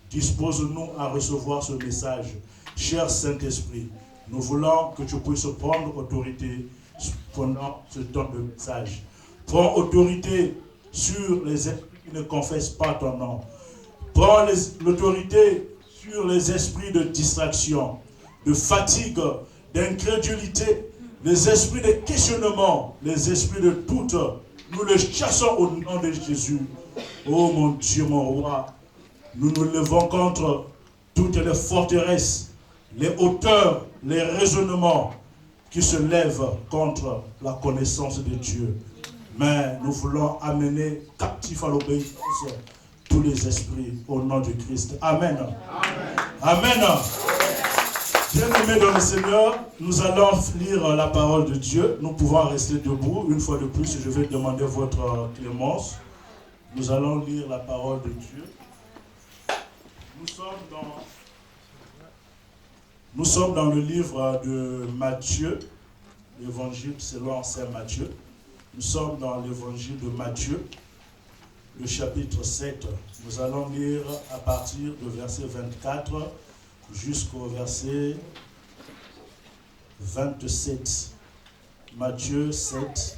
Dispose-nous à recevoir ce message. Cher Saint-Esprit, nous voulons que tu puisses prendre autorité pendant ce temps de message. Prends autorité sur les esprits qui ne confessent pas ton nom. Prends l'autorité sur les esprits de distraction, de fatigue, d'incrédulité, les esprits de questionnement, les esprits de doute. Nous les chassons au nom de Jésus. Oh mon Dieu, mon roi, nous nous levons contre toutes les forteresses, les hauteurs, les raisonnements qui se lèvent contre la connaissance de Dieu. Mais nous voulons amener captifs à l'obéissance tous les esprits au nom de Christ. Amen. Amen. Amen. Bien-aimés dans le Seigneur, nous allons lire la parole de Dieu. Nous pouvons rester debout. Une fois de plus, je vais demander votre clémence. Nous allons lire la parole de Dieu. Nous sommes dans le livre de Matthieu, l'évangile selon saint Matthieu. Nous sommes dans l'évangile de Matthieu, le chapitre 7. Nous allons lire à partir du verset 24 jusqu'au verset 27. Matthieu 7,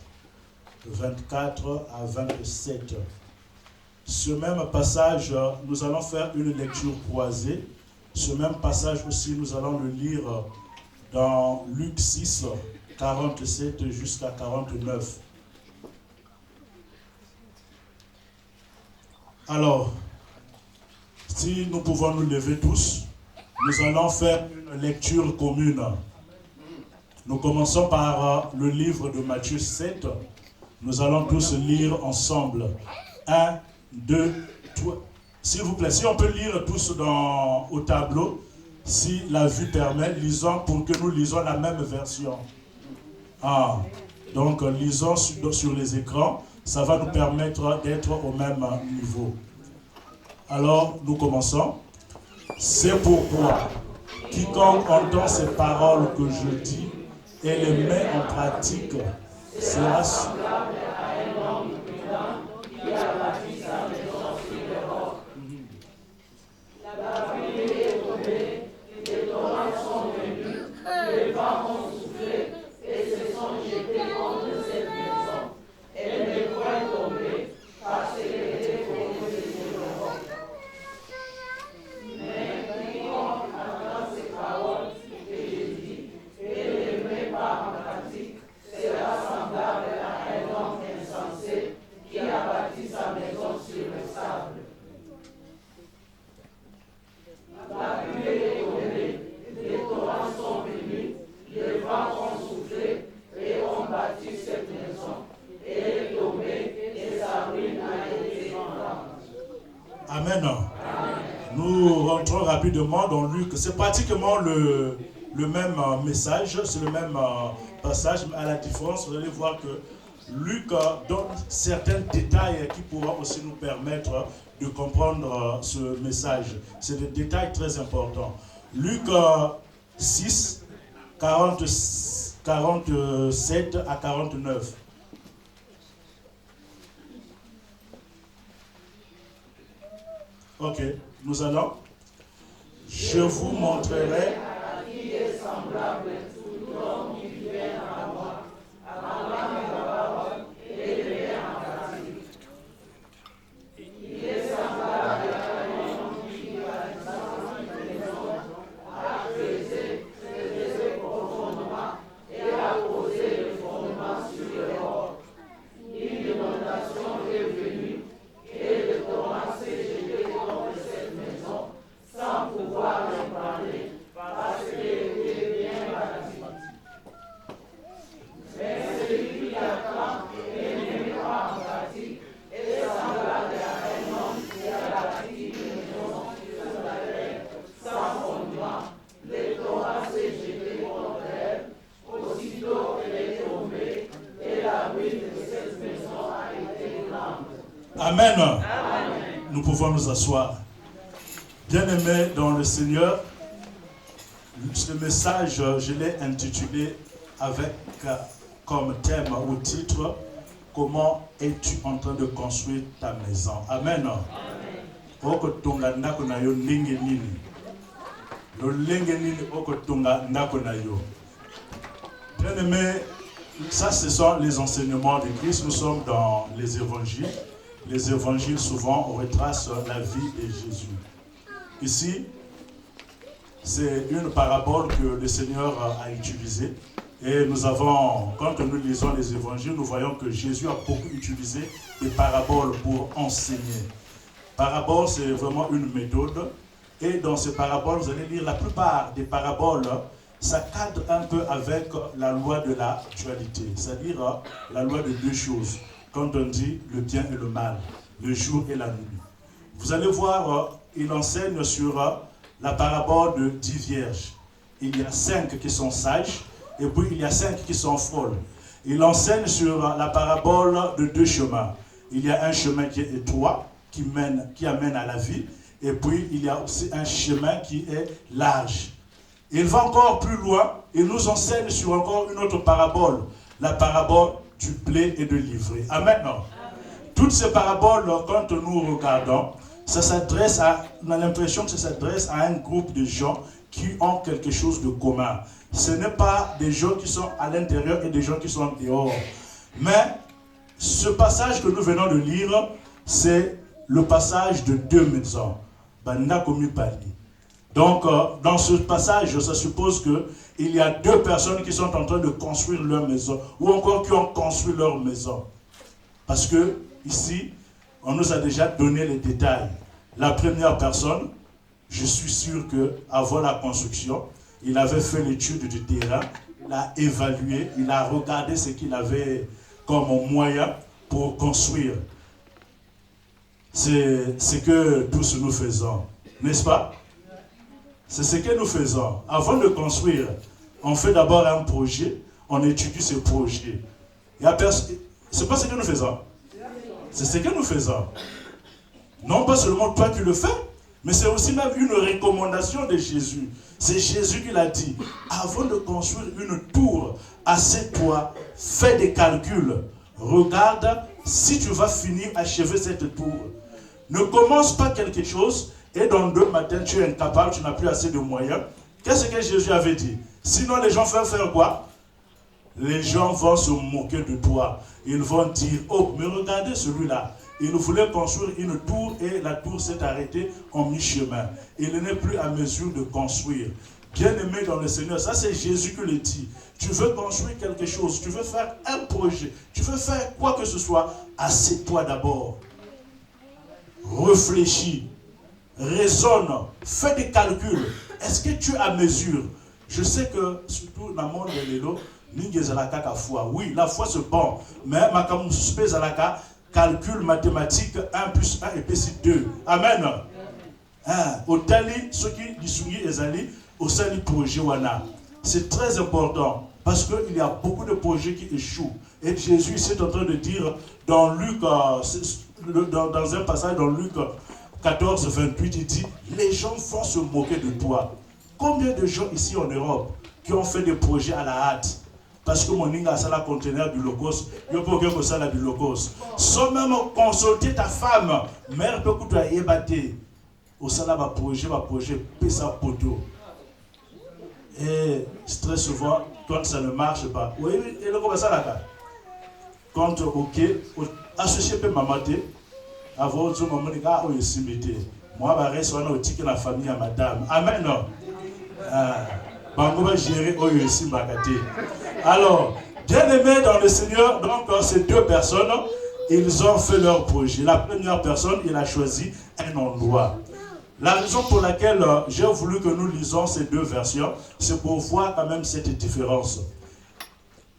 24 à 27. Ce même passage, nous allons faire une lecture croisée. Ce même passage aussi, nous allons le lire dans Luc 6, 47 jusqu'à 49. Alors, si nous pouvons nous lever tous, nous allons faire une lecture commune. Nous commençons par le livre de Matthieu 7. Nous allons tous lire ensemble. 1, 2, 3. S'il vous plaît, si on peut lire tous au tableau, si la vue permet, lisons pour que nous lisons la même version. Donc, lisons sur les écrans. Ça va nous permettre d'être au même niveau. Alors, nous commençons. C'est pourquoi, quiconque entend ces paroles que je dis et les met en pratique, sera semblable à un homme prudent qui a bâti sa maison sur le roc. La pluie est tombée, les torrents sont venus, les vents ont soufflé et se sont jetés contre cette maison. Elle n'est point tombée parce qu'elle était posée sur le roc. Mais quiconque entend ces paroles que je dis et ne les met pas en pratique sera semblable à un homme insensé qui a bâti sa maison sur le sable. La pluie est tombée, les torrents sont venus, les vents ont soufflé et ont bâti cette maison. Elle est tombée et sa ruine a été grande. Amen. Nous rentrons rapidement dans Luc. C'est pratiquement le même message, c'est le même passage, mais à la différence, vous allez voir que Luc donne certains détails qui pourront aussi nous permettre de comprendre ce message. C'est des détails très importants. Luc 6, 47 à 49. Ok, nous allons. Je vous montrerai à qui est semblable tout homme qui vient à moi, avant ma parole et le met en pratique. Il est semblable à un homme qui va dans une maison, a creusé profondément et a posé le fondement sur le roc. Une inondation est venue et le torrent s'est jeté contre cette maison sans pouvoir l'ébranler parce qu'elle était bien bâtie. Mais celui qui attend et ne met pas en pratique est semblable à un homme qui a bâti une maison sur la terre sans fondement. Le torrent s'est jeté contre elle, aussitôt elle est tombée et la ruine de cette maison a été grande. Amen. Amen. Nous pouvons nous asseoir. Bien-aimés dans le Seigneur, ce message, je l'ai intitulé avec comme thème ou titre, comment es-tu en train de construire ta maison? Amen. Amen. okotonga ndako na yo ndenge nini. Lolenge nini okotonga ndako na yo. Bien aimé, ça ce sont les enseignements de Christ. Nous sommes dans les évangiles. Les évangiles souvent retracent la vie de Jésus. Ici, c'est une parabole que le Seigneur a utilisée. Et nous avons, quand nous lisons les évangiles, nous voyons que Jésus a beaucoup utilisé des paraboles pour enseigner. Parabole, c'est vraiment une méthode. Et dans ces paraboles, vous allez lire la plupart des paraboles, ça cadre un peu avec la loi de la dualité. C'est-à-dire la loi de deux choses. Quand on dit le bien et le mal, le jour et la nuit. Vous allez voir, il enseigne sur la parabole de 10 vierges. Il y a 5 qui sont sages, et puis il y a 5 qui sont folles. Il enseigne sur la parabole de 2 chemins. Il y a un chemin qui est étroit, qui amène à la vie, et puis il y a aussi un chemin qui est large. Il va encore plus loin, il nous enseigne sur encore une autre parabole, la parabole du blé et de l'ivraie. Amen. Toutes ces paraboles, quand nous regardons, ça s'adresse à, on a l'impression que ça s'adresse à un groupe de gens qui ont quelque chose de commun. Ce n'est pas des gens qui sont à l'intérieur et des gens qui sont dehors. Mais ce passage que nous venons de lire, c'est le passage de 2 maisons. Donc, dans ce passage, ça suppose qu'il y a 2 personnes qui sont en train de construire leur maison, ou encore qui ont construit leur maison. Parce que, ici, on nous a déjà donné les détails. La première personne, je suis sûr qu'avant la construction, il avait fait l'étude du terrain, il a évalué, il a regardé ce qu'il avait comme moyen pour construire. C'est ce que tous nous faisons, n'est-ce pas? C'est ce que nous faisons. Avant de construire, on fait d'abord un projet, on étudie ce projet. C'est pas ce que nous faisons. C'est ce que nous faisons. Non pas seulement toi qui le fais, mais c'est aussi même une recommandation de Jésus. C'est Jésus qui l'a dit. Avant de construire une tour, assieds-toi, fais des calculs. Regarde si tu vas finir achever cette tour. Ne commence pas quelque chose et dans 2 matins tu es incapable, tu n'as plus assez de moyens. Qu'est-ce que Jésus avait dit? Sinon les gens vont faire quoi? Les gens vont se moquer de toi. Ils vont dire, oh, mais regardez celui-là. Il voulait construire une tour et la tour s'est arrêtée en mi-chemin. Il n'est plus à mesure de construire. Bien-aimé dans le Seigneur, ça c'est Jésus qui le dit. Tu veux construire quelque chose, tu veux faire un projet, tu veux faire quoi que ce soit, assieds-toi d'abord. Réfléchis, raisonne, fais des calculs. Est-ce que tu es à mesure? Je sais que, surtout dans le monde de l'élo, oui, la foi c'est bon, mais ma calcul mathématique 1 plus 1 épaissit 2. Amen. Au tali, ceux qui disent ezali, au sali projet wana. C'est très important parce qu'il y a beaucoup de projets qui échouent. Et Jésus est en train de dire dans Luc, dans un passage dans Luc 14, 28, il dit, les gens vont se moquer de toi. Combien de gens ici en Europe qui ont fait des projets à la hâte? Parce que mon ninga a la conteneur du locos, il n'y a pas que ça du locos. Sans même consulter ta femme, mère peut que tu as ébatté. Au salon, va projet, pesa poteau. Et très souvent, quand ça ne marche pas, oui, et le comme ça là. Quand ok, associé peut m'amater, avant tout moment gars où il s'y mettait. Moi, je reste au ticket la famille à madame. Amen. Alors, bien-aimés dans le Seigneur, donc ces 2 personnes, ils ont fait leur projet. La première personne, il a choisi un endroit. La raison pour laquelle j'ai voulu que nous lisons ces 2 versions, c'est pour voir quand même cette différence.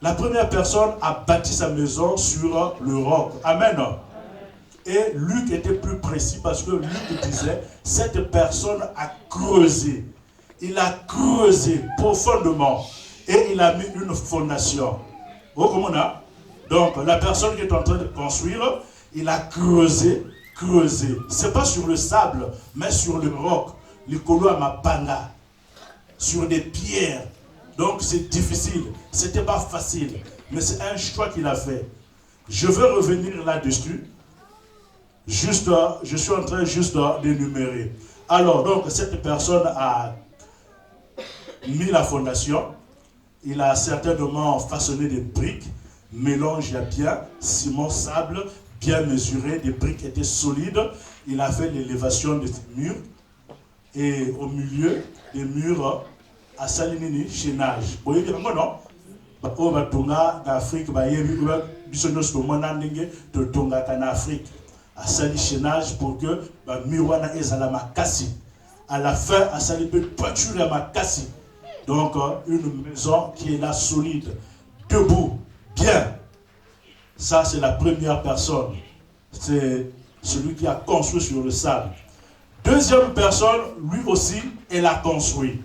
La première personne a bâti sa maison sur le roc. Amen. Et Luc était plus précis parce que Luc disait, cette personne a creusé. Il a creusé profondément et il a mis une fondation. Vous comprenez? Donc, la personne qui est en train de construire, il a creusé. Ce n'est pas sur le sable, mais sur le roc. Le colo à mapanga. Sur des pierres. Donc, c'est difficile. Ce n'était pas facile. Mais c'est un choix qu'il a fait. Je veux revenir là-dessus. je suis en train juste d'énumérer. Alors, donc, cette personne a mis la fondation. Il a certainement façonné des briques, mélange à bien, ciment, sable, bien mesuré, des briques étaient solides. Il a fait l'élévation des murs. Et au milieu des murs, à Salinini, chaînage. Vous voyez bien, non? Au Batonga, d'Afrique, de Tonga, en Afrique. À Sali chaînage pour que Miwana et Zalama Kassi. À la fin, à Sali peut toiture à Makassi. Donc, une maison qui est là solide, debout, bien. Ça, c'est la première personne. C'est celui qui a construit sur le sable. Deuxième personne, lui aussi, elle a construit.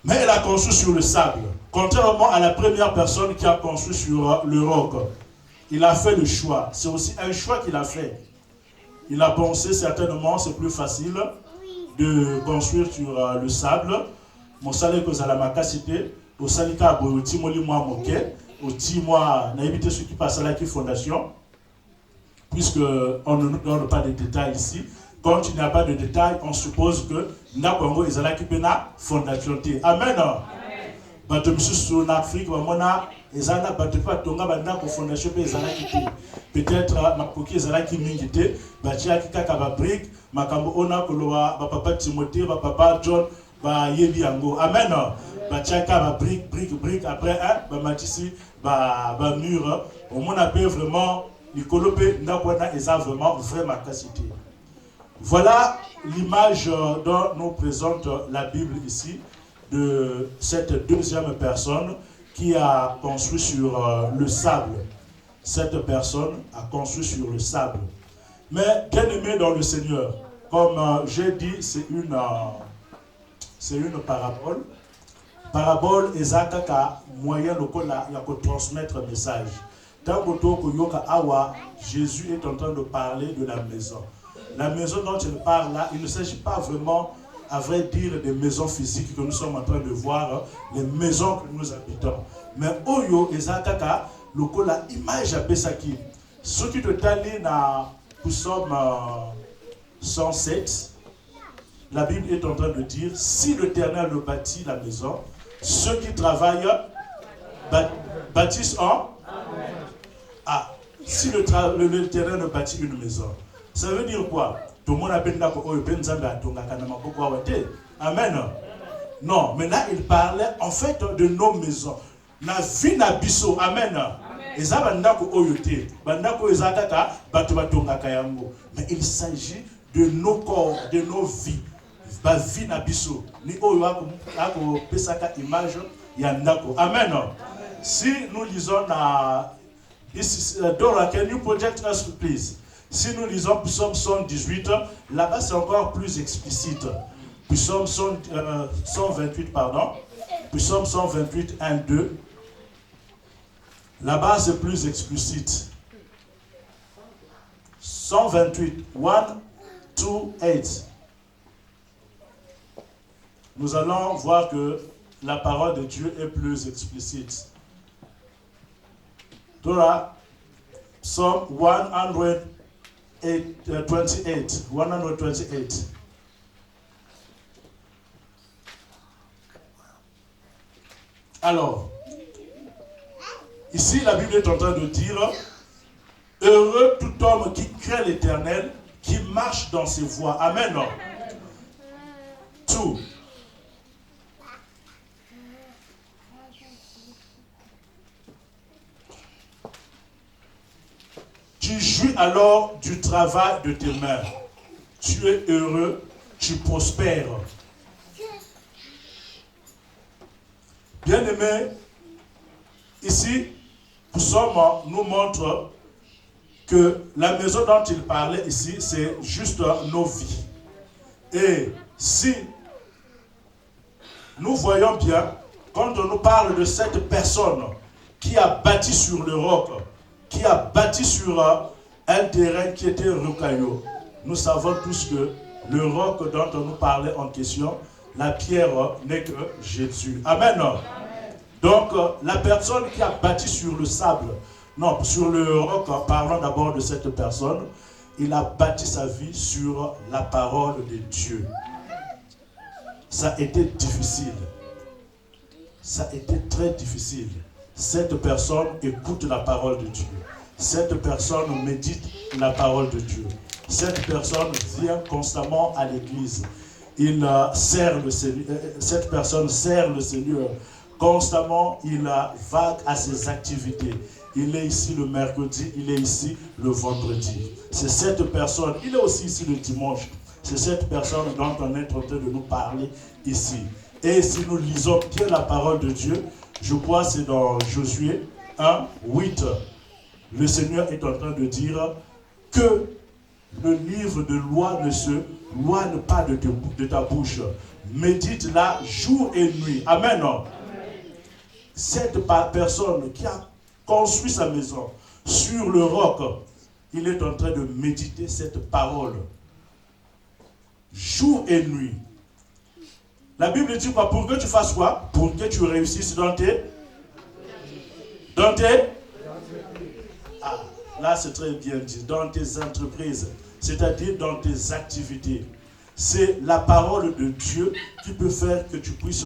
Mais elle a construit sur le sable. Contrairement à la première personne qui a construit sur le roc. Il a fait le choix. C'est aussi un choix qu'il a fait. Il a pensé certainement, c'est plus facile de construire sur le sable. Mon salaire que ça la macacité, au salika au timoli moi moquet, au timoi n'a évité ce qui passe à la fondation, puisque on ne nous donne pas de détails ici. Quand il n'y a pas de détails, on suppose que n'a Congo est à la fondation. Amen. Bateau sur l'Afrique, mona ezana bateau pas tonga banda ko fondation pe ezana kiti. Peut-être makoki ezana ki mingité, batia ki kaka ba brick, makambo ona kolowa ba papa Timothée, ba papa John, ba yebi yango. Amen. Batia ka ba brick après ba matisi ba mur. Au moins on peut vraiment likolope ndakwana eza vraiment vraiment capacité. Voilà l'image dont nous présente la Bible ici de cette deuxième personne qui a construit sur le sable. Cette personne a construit sur le sable. Mais bien aimé dans le Seigneur, comme j'ai dit, c'est une parabole. Parabole ezakaka moyen lokola ya ko transmettre un message. Tant que yoka awa, Jésus est en train de parler de la maison. La maison dont il parle là, il ne s'agit pas vraiment, à vrai dire, des maisons physiques que nous sommes en train de voir, les maisons que nous habitons. Mais Oyo ezakaka lokola image à Pesaki. Ce qui te tali na Psaume 107, la Bible est en train de dire, si l'Éternel bâtit la maison, ceux qui travaillent bâtissent en... Ah, si l'Éternel bâtit une maison. Ça veut dire quoi? Tout le monde a bien Amen. Non, mais là il parlait en fait de nos maisons. Na vie na biso. Amen. Mais il s'agit de nos corps, de nos vies. Vie na biso. Ni oyo pesaka image yandako. Amen. Si nous lisons Dora, can you project us please? Si nous lisons Psaume 118, là-bas c'est encore plus explicite. Psaume 128, pardon. Psaume 128, 1, 2. Là-bas c'est plus explicite. 128, 1, 2, 8. Nous allons voir que la parole de Dieu est plus explicite. Dora, Psalm 128. 128. Alors, ici la Bible est en train de dire, heureux tout homme qui craint l'Éternel, qui marche dans ses voies. Amen. Tout. Tu jouis alors du travail de tes mains. Tu es heureux, tu prospères. Bien-aimés, ici, Psaume nous montre que la maison dont il parlait ici, c'est juste nos vies. Et si nous voyons bien, quand on nous parle de cette personne qui a bâti sur le roc, qui a bâti sur un terrain qui était rocailleux. Nous savons tous que le roc dont on nous parlait en question, la pierre n'est que Jésus. Amen. Donc, la personne qui a bâti sur le sable, non, sur le roc, parlons d'abord de cette personne, il a bâti sa vie sur la parole de Dieu. Ça a été difficile. Ça a été très difficile. Cette personne écoute la parole de Dieu. Cette personne médite la parole de Dieu. Cette personne vient constamment à l'église. Sert le Seigneur. Cette personne sert le Seigneur. Constamment, il vague à ses activités. Il est ici le mercredi, il est ici le vendredi. C'est cette personne, il est aussi ici le dimanche. C'est cette personne dont on est en train de nous parler ici. Et si nous lisons bien la parole de Dieu, je crois que c'est dans Josué 1, 8. Le Seigneur est en train de dire que le livre de loi ne se loigne pas de ta bouche. Médite-la jour et nuit. Amen. Cette personne qui a construit sa maison sur le roc, il est en train de méditer cette parole jour et nuit. La Bible dit quoi? Pour que tu fasses quoi? Pour que tu réussisses dans tes... Ah, là c'est très bien dit. Dans tes entreprises, c'est-à-dire dans tes activités. C'est la parole de Dieu qui peut faire que tu puisses